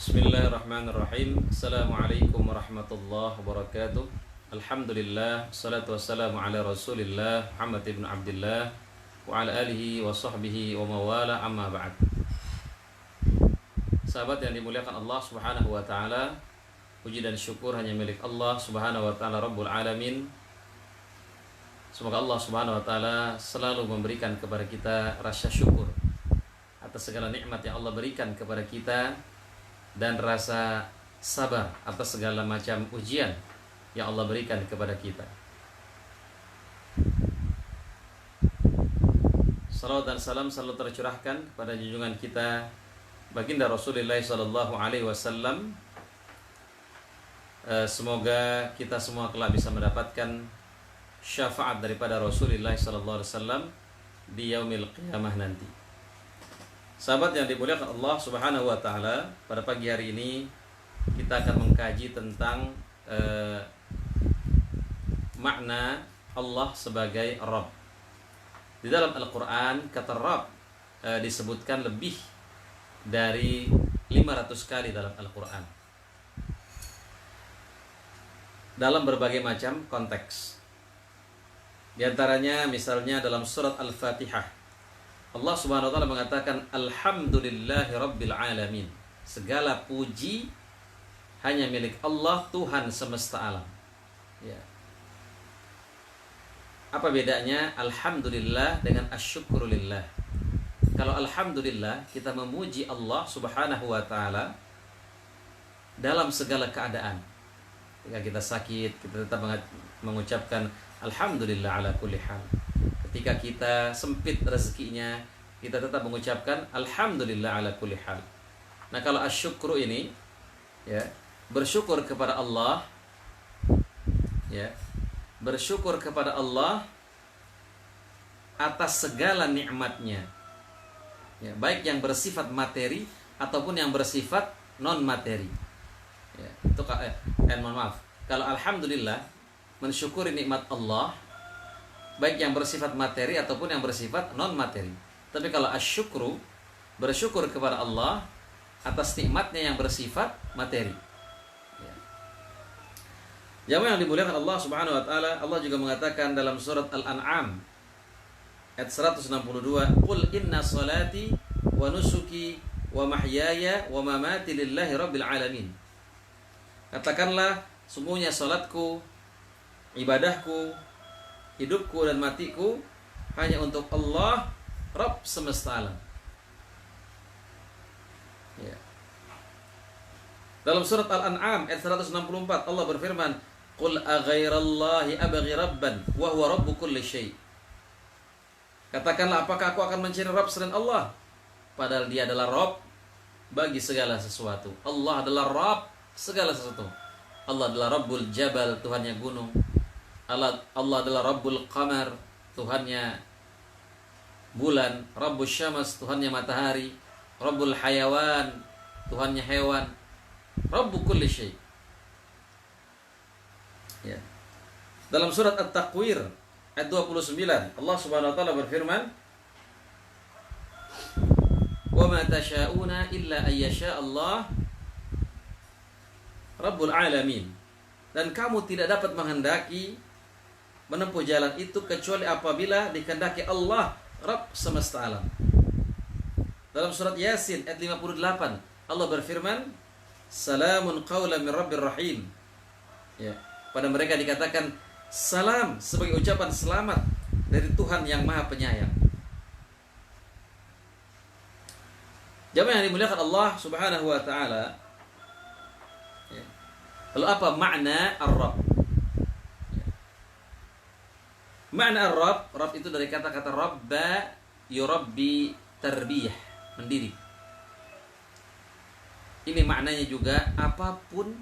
Bismillahirrahmanirrahim. Assalamualaikum warahmatullahi wabarakatuh. Alhamdulillah, salatu wassalamu ala rasulillah Muhammad ibn Abdullah wa ala alihi wa sahbihi wa mawala, amma ba'd. Sahabat yang dimuliakan Allah subhanahu wa ta'ala, puji dan syukur hanya milik Allah subhanahu wa ta'ala Rabbul Alamin. Semoga Allah subhanahu wa ta'ala selalu memberikan kepada kita rasa syukur atas segala nikmat yang Allah berikan kepada kita, dan rasa sabar atas segala macam ujian yang Allah berikan kepada kita. Salawat dan salam selalu tercurahkan kepada junjungan kita baginda Rasulullah sallallahu alaihi wasallam. Semoga kita semua kelak bisa mendapatkan syafaat daripada Rasulullah sallallahu alaihi wasallam di yaumil qiyamah nanti. Sahabat yang dimuliakan Allah subhanahu wa ta'ala, pada pagi hari ini kita akan mengkaji tentang makna Allah sebagai Rabb. Di dalam Al-Quran kata Rabb disebutkan lebih dari 500 kali dalam Al-Quran, dalam berbagai macam konteks. Di antaranya misalnya dalam surat Al-Fatihah, Allah subhanahu wa ta'ala mengatakan Alhamdulillahi Rabbil Alamin. Segala puji hanya milik Allah, Tuhan semesta alam. Ya. Apa bedanya Alhamdulillah dengan asyukurulillah? Kalau Alhamdulillah, kita memuji Allah subhanahu wa ta'ala dalam segala keadaan. Ketika kita sakit, kita tetap mengucapkan Alhamdulillah ala kulli hal. Ketika kita sempit rezekinya, kita tetap mengucapkan Alhamdulillah ala kulli hal. Nah, kalau asyukru ini, ya, bersyukur kepada Allah, ya, bersyukur kepada Allah atas segala nikmatnya, ya, baik yang bersifat materi ataupun yang bersifat non materi. Ya, itu mohon maaf. Kalau Alhamdulillah, mensyukuri nikmat Allah, baik yang bersifat materi ataupun yang bersifat non materi. Tapi kalau asyukru, bersyukur kepada Allah atas nikmatnya yang bersifat materi. Ya. Jamaah yang dimuliakan Allah subhanahu wa ta'ala, Allah juga mengatakan dalam surat Al-An'am ayat 162, Qul inna salati wa nusuki wa mahyaya wa mamati lillahi rabbil alamin. Katakanlah, sungguhnya salatku, ibadahku, hidupku dan matiku hanya untuk Allah, Rabb semesta alam. Ya. Dalam surat Al-An'am ayat 164, Allah berfirman, Qul aghairallahi abghi rabban wa huwa rabbu kulli syai'. Katakanlah, apakah aku akan mencari Rabb selain Allah, padahal Dia adalah Rabb bagi segala sesuatu. Allah adalah Rabb segala sesuatu. Allah adalah Rabbul Jabal, Tuhannya gunung. Allah adalah Rabbul Qamar, Tuhannya bulan. Rabbul Syamas, Tuhannya matahari. Rabbul Hayawan, Tuhannya hewan. Rabbu kulli syai'. Ya. Dalam surat At-Takwir ayat 29, Allah subhanahu wa ta'ala berfirman, Wa ma tasha'una illa ayyasha Allah Rabbul Alamin. Dan kamu tidak dapat menghendaki menempuh jalan itu kecuali apabila dikehendaki Allah, Rabb semesta alam. Dalam surat Yasin ayat 58, Allah berfirman, Salamun qawlan min Rabbir Rahim. Ya, pada mereka dikatakan salam sebagai ucapan selamat dari Tuhan yang Maha Penyayang. Jamaah yang dimuliakan Allah subhanahu wa ta'ala, ya. Lalu apa makna Ar-Rabb? Makna Ar-Rabb, Rabb itu dari kata-kata Rabba yurabbi tarbiyah, mendidik. Ini maknanya juga apapun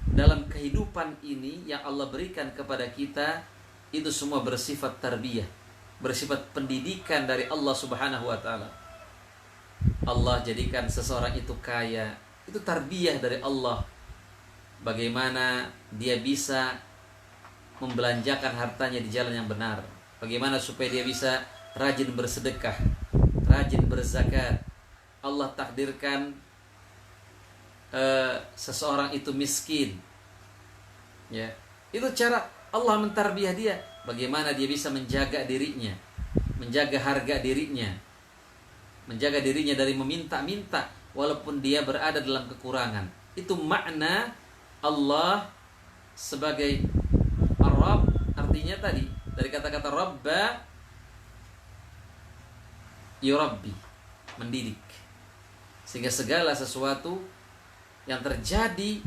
dalam kehidupan ini yang Allah berikan kepada kita, itu semua bersifat tarbiyah, bersifat pendidikan dari Allah subhanahu wa ta'ala. Allah jadikan seseorang itu kaya, itu tarbiyah dari Allah. Bagaimana dia bisa membelanjakan hartanya di jalan yang benar, bagaimana supaya dia bisa rajin bersedekah, rajin berzakat. Allah takdirkan seseorang itu miskin. Ya, itu cara Allah mentarbiah dia, bagaimana dia bisa menjaga dirinya, menjaga harga dirinya, menjaga dirinya dari meminta-minta walaupun dia berada dalam kekurangan. Itu makna Allah sebagai Ar-Rabb, artinya tadi dari kata-kata Rabba yurabbi, mendidik. Sehingga segala sesuatu yang terjadi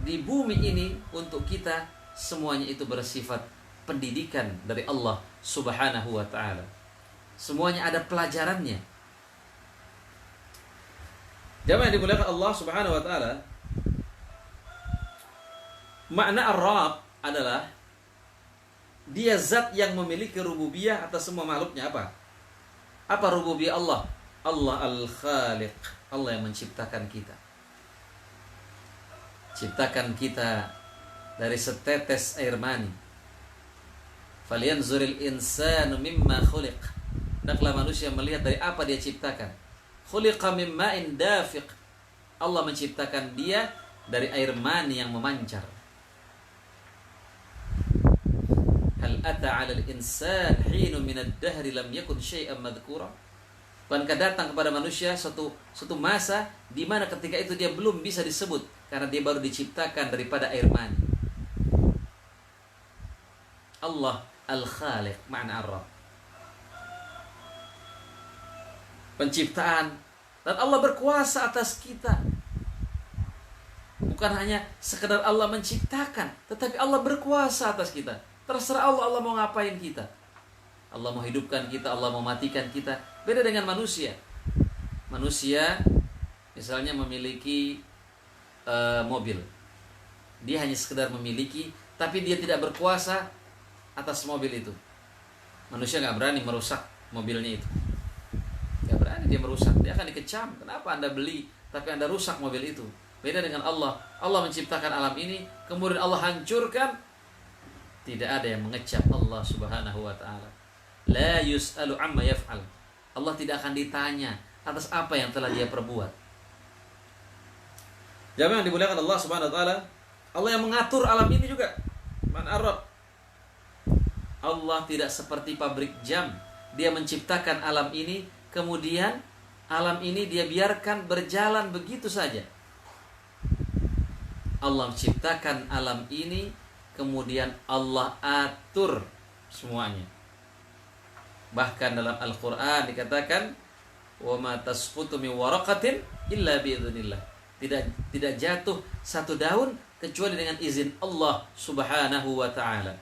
di bumi ini untuk kita, semuanya itu bersifat pendidikan dari Allah Subhanahu wa ta'ala. Semuanya ada pelajarannya. Jamaah yang dimuliakan Allah Subhanahu wa ta'ala, makna Ar-Rabb adalah dia zat yang memiliki rububiyah atas semua makhluknya. Apa rububiyah Allah? Allah Al-Khaliq, Allah yang menciptakan kita. Ciptakan kita dari setetes air mani. Falyanzuril insanu mimma khuliq. Hendaklah manusia melihat dari apa dia ciptakan. Khuliqa min ma'in dafiq. Allah menciptakan dia dari air mani yang memancar. Hal ata 'alal insan hinun minad dahri lam yakun syai'an madhkura. Bukankah datang kepada manusia suatu masa di mana ketika itu dia belum bisa disebut karena dia baru diciptakan daripada air mani. Allah Al-Khaliq, makna Ar-Rabb, penciptaan, dan Allah berkuasa atas kita. Bukan hanya sekedar Allah menciptakan, tetapi Allah berkuasa atas kita. Terserah Allah mau ngapain kita. Allah mau hidupkan kita, Allah mau matikan kita. Beda dengan manusia. Manusia misalnya memiliki mobil. Dia hanya sekedar memiliki, tapi dia tidak berkuasa atas mobil itu. Manusia gak berani merusak mobilnya itu. Gak berani dia merusak. Dia akan dikecam. Kenapa Anda beli tapi Anda rusak mobil itu? Beda dengan Allah. Allah menciptakan alam ini, kemudian Allah hancurkan. Tidak ada yang mengecap Allah Subhanahu wa ta'ala. La yus'alu amma yaf'al. Allah tidak akan ditanya atas apa yang telah dia perbuat. Jamaah yang dimuliakan Allah Subhanahu wa ta'ala, Allah yang mengatur alam ini juga. Man Ar-Rabb. Allah tidak seperti pabrik jam. Dia menciptakan alam ini, kemudian alam ini dia biarkan berjalan begitu saja. Allah menciptakan alam ini, kemudian Allah atur semuanya. Bahkan dalam Al-Quran dikatakan, wa ma tasqutu min waraqatin illa biidznillah. Tidak jatuh satu daun kecuali dengan izin Allah Subhanahu wa ta'ala.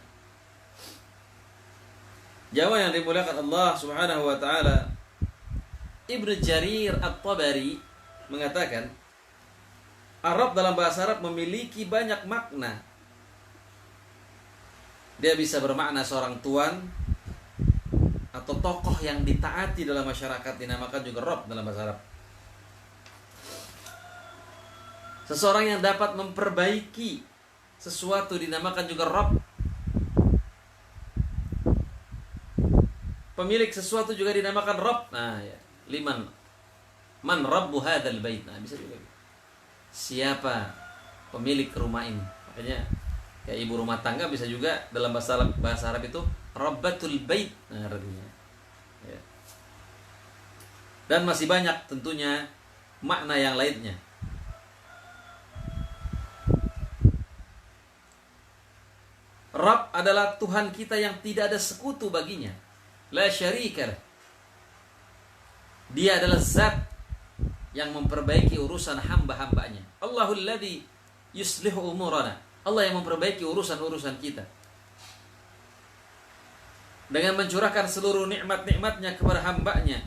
Jamaah yang dimuliakan Allah Subhanahu wa ta'ala, Ibnu Jarir At-Tabari mengatakan, Ar-Rabb dalam bahasa Arab memiliki banyak makna. Dia bisa bermakna seorang tuan atau tokoh yang ditaati dalam masyarakat, dinamakan juga Rabb dalam bahasa Arab. Seseorang yang dapat memperbaiki sesuatu dinamakan juga Rabb. Pemilik sesuatu juga dinamakan Rabb. Nah, ya. Liman man rabbu hadzal bait. Nah, bisa juga. Siapa pemilik rumah ini? Makanya kayak ibu rumah tangga bisa juga dalam bahasa Arab itu Rabbatul bait. Nah, artinya. Ya. Dan masih banyak tentunya makna yang lainnya. Rabb adalah Tuhan kita yang tidak ada sekutu baginya. La syarika. Dia adalah zat yang memperbaiki urusan hamba-hambanya. Allahul ladzi yuslihu umurana. Allah yang memperbaiki urusan-urusan kita. Dengan mencurahkan seluruh nikmat-nikmatnya kepada hambanya.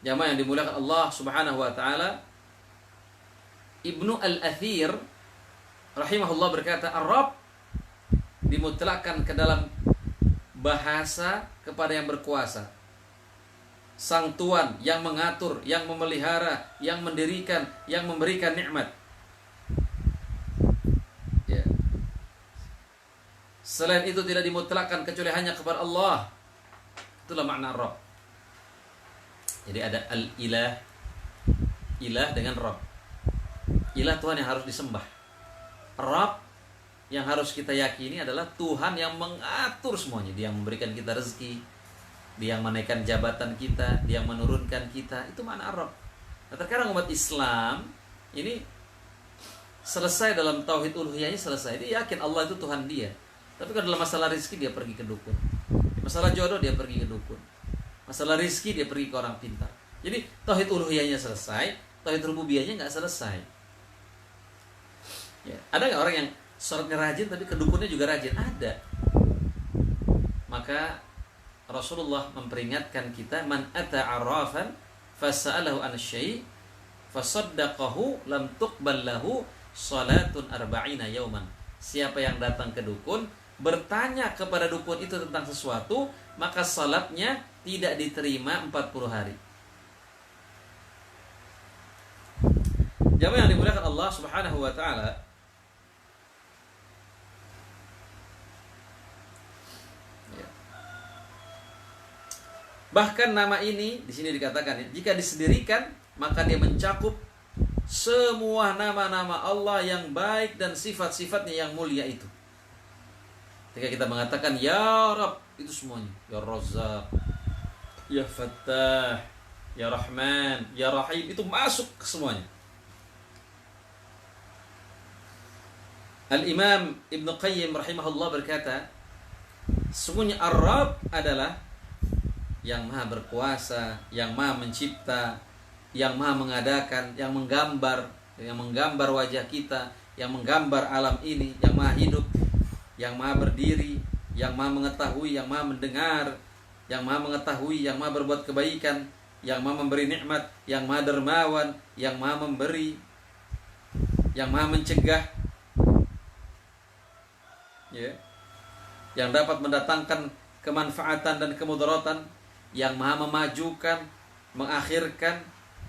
Jamaah yang dimuliakan Allah Subhanahu wa ta'ala, Ibnu Al-Athir rahimahullah berkata, Ar-Rabb dimutlakkan ke dalam bahasa kepada yang berkuasa. Sang Tuan yang mengatur, yang memelihara, yang mendirikan, yang memberikan nikmat. Ya. Selain itu tidak dimutlakkan kecuali hanya kepada Allah. Itulah makna Rabb. Jadi ada Al-Ilah, Ilah dengan Rabb. Ilah Tuhan yang harus disembah. Rabb yang harus kita yakini adalah Tuhan yang mengatur semuanya. Dia yang memberikan kita rezeki, Dia yang menaikkan jabatan kita, Dia yang menurunkan kita. Itu makna Rabb. Nah, terkadang umat Islam ini selesai dalam tauhid uluhiyahnya, selesai. Dia yakin Allah itu Tuhan dia. Tapi kalau dalam masalah rezeki dia pergi ke dukun. Masalah jodoh dia pergi ke dukun. Masalah rezeki dia pergi ke orang pintar. Jadi tauhid uluhiyahnya selesai, tauhid rububiyahnya nggak selesai. Ya. Ada nggak orang yang sholatnya rajin tapi ke dukunnya juga rajin? Ada. Maka Rasulullah memperingatkan kita, man ata arrafan fasa'alahu an syai' fasaddaqahu lam tuqbal lahu salatun arba'ina yauman. Siapa yang datang ke dukun bertanya kepada dukun itu tentang sesuatu, maka salatnya tidak diterima 40 hari. Jamaah yang dimuliakan Allah Subhanahu wa taala, bahkan nama ini di sini dikatakan, jika disendirikan maka dia mencakup semua nama-nama Allah yang baik dan sifat-sifatnya yang mulia itu. Ketika kita mengatakan Ya Rabb, itu semuanya. Ya Razzaq, Ya Fattah, Ya Rahman, Ya Rahim, itu masuk ke semuanya. Al-Imam Ibn Qayyim rahimahullah berkata, sesungguhnya Ar-Rabb adalah yang maha berkuasa, yang maha mencipta, yang maha mengadakan, yang menggambar wajah kita, yang menggambar alam ini, yang maha hidup, yang maha berdiri, yang maha mengetahui, yang maha mendengar, yang maha mengetahui, yang maha berbuat kebaikan, yang maha memberi nikmat, yang maha dermawan, yang maha memberi, yang maha mencegah, ya, yang dapat mendatangkan kemanfaatan dan kemudaratan, yang maha memajukan, mengakhirkan,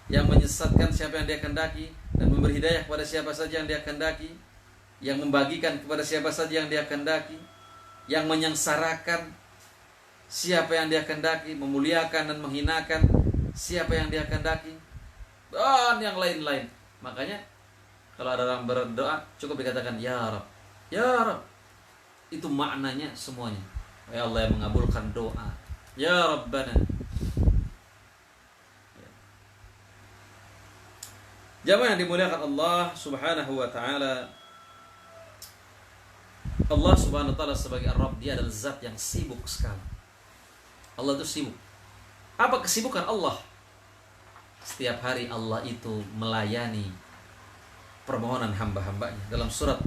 yang menyesatkan siapa yang dia kehendaki dan memberi hidayah kepada siapa saja yang dia kehendaki, yang membagikan kepada siapa saja yang dia kehendaki, yang menyengsarakan siapa yang dia kehendaki, memuliakan dan menghinakan siapa yang dia kehendaki, dan yang lain-lain. Makanya kalau ada orang berdoa cukup dikatakan Ya Rabb, Ya Rabb. Itu maknanya semuanya. Ya Allah yang mengabulkan doa, Ya Rabbana. Jamaah yang dimuliakan Allah Subhanahu wa taala, Allah Subhanahu wa taala sebagai Ar-Rabb, dia adalah zat yang sibuk sekali. Allah itu sibuk. Apa kesibukan Allah? Setiap hari Allah itu melayani permohonan hamba-hambanya. Dalam surat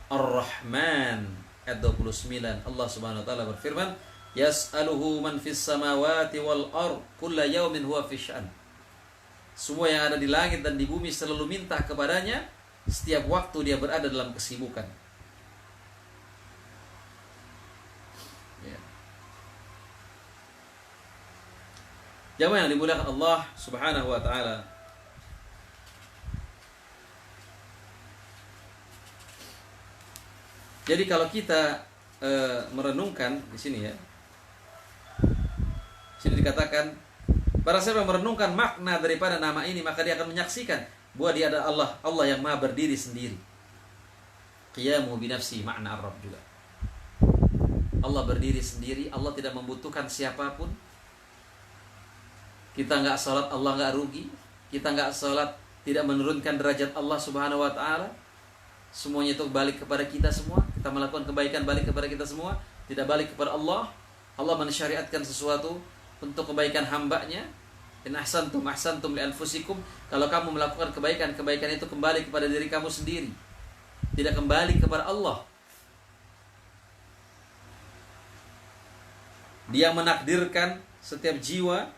Ar-Rahman ayat 29, Allah Subhanahu wa taala berfirman, Yas'aluhu man fis samawati wal ard kulla yawmin huwa fi sya'an. Semua yang ada di langit dan di bumi selalu minta kepadanya, setiap waktu dia berada dalam kesibukan. Ya. Jamaah yang dimuliakan Allah Subhanahu wa taala, jadi kalau kita merenungkan di sini, ya, sini dikatakan, barang siapa yang merenungkan makna daripada nama ini, maka dia akan menyaksikan bahwa dia adalah Allah, Allah yang maha berdiri sendiri. Qiyamu binafsi, makna Ar-Rabb juga. Allah berdiri sendiri, Allah tidak membutuhkan siapapun. Kita nggak sholat, Allah nggak rugi. Kita nggak sholat, tidak menurunkan derajat Allah Subhanahu wa taala. Semuanya itu balik kepada kita semua. Kita melakukan kebaikan balik kepada kita semua, tidak balik kepada Allah. Allah mensyariatkan sesuatu untuk kebaikan hambanya. In ahsantum ahsantum li anfusikum. Kalau kamu melakukan kebaikan, kebaikan itu kembali kepada diri kamu sendiri, tidak kembali kepada Allah. Dia menakdirkan setiap jiwa.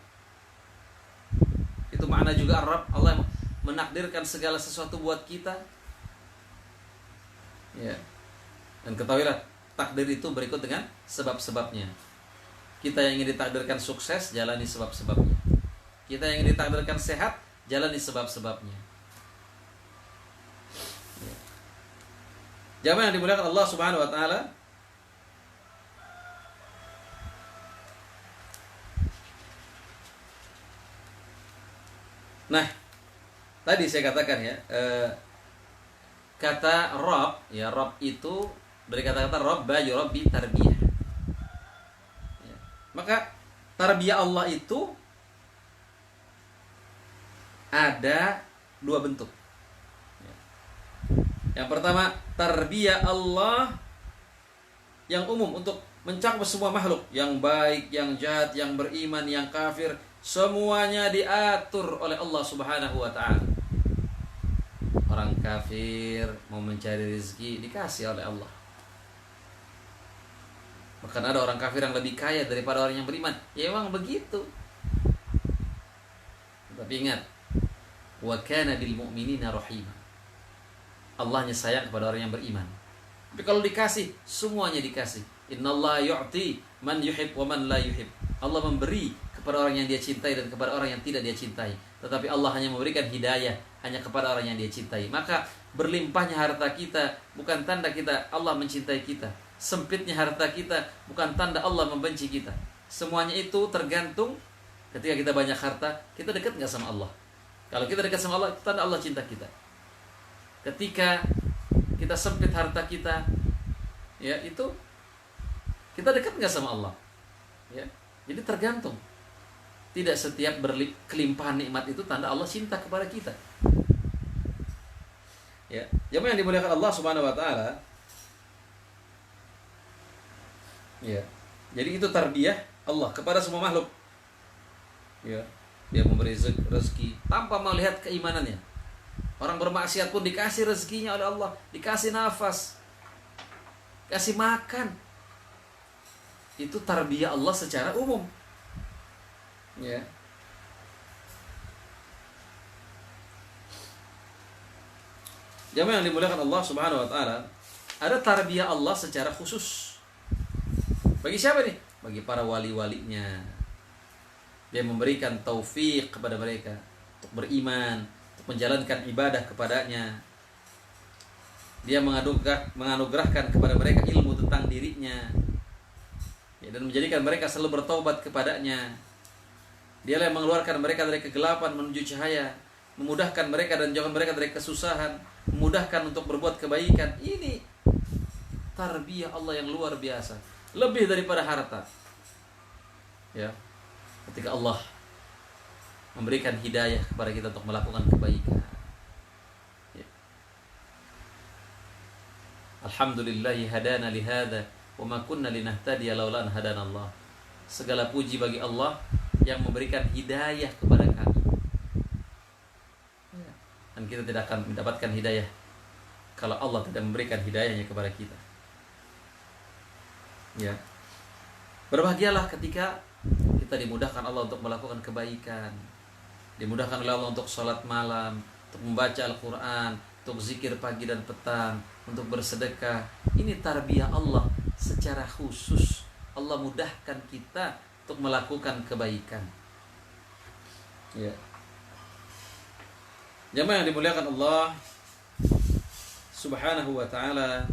Itu makna juga Ar-Rabb. Allah menakdirkan segala sesuatu buat kita. Ya. Dan ketahuilah, takdir itu berikut dengan sebab-sebabnya. Kita yang ingin ditakdirkan sukses, jalani sebab-sebabnya. Kita yang ingin ditakdirkan sehat, jalani sebab-sebabnya. Ya. Jamaah yang dimuliakan Allah Subhanahu wa taala, nah, tadi saya katakan ya, kata Rabb, ya Rabb itu dari kata-kata Rabba yurabbi tarbiyah. Ya. Maka tarbiyah Allah itu ada dua bentuk. Ya. Yang pertama, tarbiyah Allah yang umum untuk mencakup semua makhluk, yang baik, yang jahat, yang beriman, yang kafir, semuanya diatur oleh Allah Subhanahu wa taala. Orang kafir mau mencari rezeki dikasih oleh Allah. Bahkan ada orang kafir yang lebih kaya daripada orang yang beriman. Ya memang begitu. Tapi ingat, wa kana bil mu'minina rahima. Allah hanya sayang kepada orang yang beriman. Tapi kalau dikasih, semuanya dikasih. Innallaha yu'ti man yuhib wa man la yuhib. Allah memberi kepada orang yang dia cintai dan kepada orang yang tidak dia cintai. Tetapi Allah hanya memberikan hidayah hanya kepada orang yang dia cintai. Maka berlimpahnya harta kita bukan tanda kita Allah mencintai kita. Sempitnya harta kita bukan tanda Allah membenci kita. Semuanya itu tergantung ketika kita banyak harta, kita dekat nggak sama Allah. Kalau kita dekat sama Allah, itu tanda Allah cinta kita. Ketika kita sempit harta kita, ya itu kita dekat nggak sama Allah. Ya, jadi tergantung. Tidak setiap kelimpahan nikmat itu tanda Allah cinta kepada kita. Ya, jemaah yang dimuliakan Allah Subhanahu wa taala. Ya. Jadi itu tarbiyah Allah kepada semua makhluk. Ya. Dia memberi rezeki tanpa melihat keimanannya. Orang bermaksiat pun dikasih rezekinya oleh Allah, dikasih nafas, kasih makan. Itu tarbiyah Allah secara umum. Ya. Jamaah yang dimuliakan Allah Subhanahu wa taala, ada tarbiyah Allah secara khusus. Bagi siapa nih? Bagi para wali-walinya. Dia memberikan taufik kepada mereka untuk beriman, untuk menjalankan ibadah kepadanya. Dia menganugerahkan kepada mereka ilmu tentang dirinya, ya, dan menjadikan mereka selalu bertaubat kepadanya. Dialah yang mengeluarkan mereka dari kegelapan menuju cahaya, memudahkan mereka dan jauhkan mereka dari kesusahan, memudahkan untuk berbuat kebaikan. Ini tarbiyah Allah yang luar biasa, lebih daripada harta. Ya, ketika Allah memberikan hidayah kepada kita untuk melakukan kebaikan. Ya. Alhamdulillahi hadana lihada wa ma kunna linahtadiya laula an hadana Allah. Segala puji bagi Allah yang memberikan hidayah kepada kami. Dan kita tidak akan mendapatkan hidayah kalau Allah tidak memberikan hidayahnya kepada kita. Ya. Berbahagialah ketika kita dimudahkan Allah untuk melakukan kebaikan, dimudahkan oleh Allah untuk sholat malam, untuk membaca Al-Quran, untuk zikir pagi dan petang, untuk bersedekah. Ini tarbiyah Allah secara khusus. Allah mudahkan kita untuk melakukan kebaikan. Ya. Jamaah yang dimuliakan Allah Subhanahu wa ta'ala,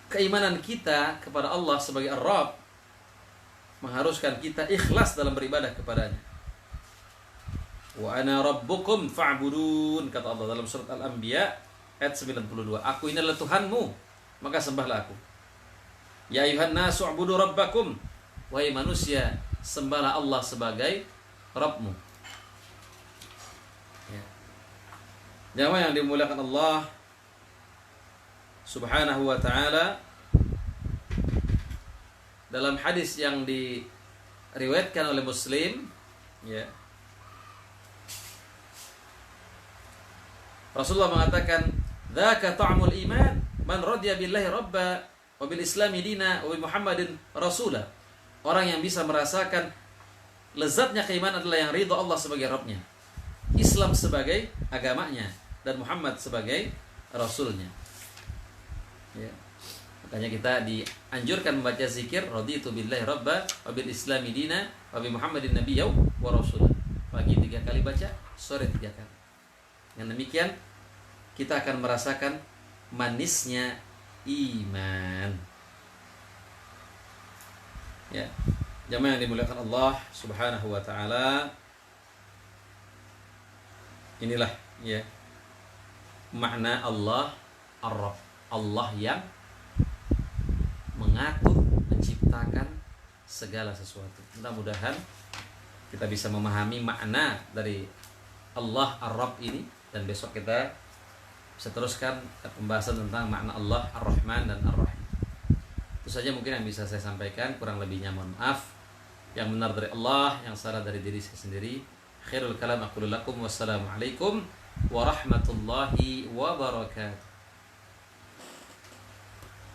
keimanan kita kepada Allah sebagai Ar-Rabb mengharuskan kita ikhlas dalam beribadah kepadanya. Wa ana rabbukum fa'budun, kata Allah dalam surat Al-Anbiya ayat 92. Aku ini adalah Tuhanmu, maka sembahlah aku. Ya ayuhan nasu u'budu rabbakum, wahai manusia, sembahlah Allah sebagai Rabbmu. Ya. Jamaah yang dimuliakan Allah Subhanahu wa ta'ala, dalam hadis yang diriwayatkan oleh Muslim, ya, Rasulullah mengatakan, "Dzaka ta'mul iman, man radiya billahi rabba wa bil islami dina wa bi Muhammadin rasula." Orang yang bisa merasakan lezatnya keimanan adalah yang ridha Allah sebagai Rabbnya, Islam sebagai agamanya, dan Muhammad sebagai Rasulnya. Ya. Makanya kita dianjurkan membaca zikir raditu billahi rabba wa bil islami dina wa bi Muhammadin nabiyya wa rasulah. Pagi 3 kali baca, sore 3 kali. Dengan demikian kita akan merasakan manisnya iman. Ya. Jamaah yang dimuliakan Allah Subhanahu wa taala. Inilah ya makna Allah Ar-Rabb. Allah yang mengatur, menciptakan segala sesuatu. Mudah-mudahan kita bisa memahami makna dari Allah Ar-Rabb ini, dan besok kita bisa teruskan pembahasan tentang makna Allah Ar-Rahman dan Ar-Rahim. Itu saja mungkin yang bisa saya sampaikan, kurang lebihnya mohon maaf. Yang benar dari Allah, yang salah dari diri saya sendiri. Khairul kalam aqulu lakum, wassalamualaikum warahmatullahi wabarakatuh.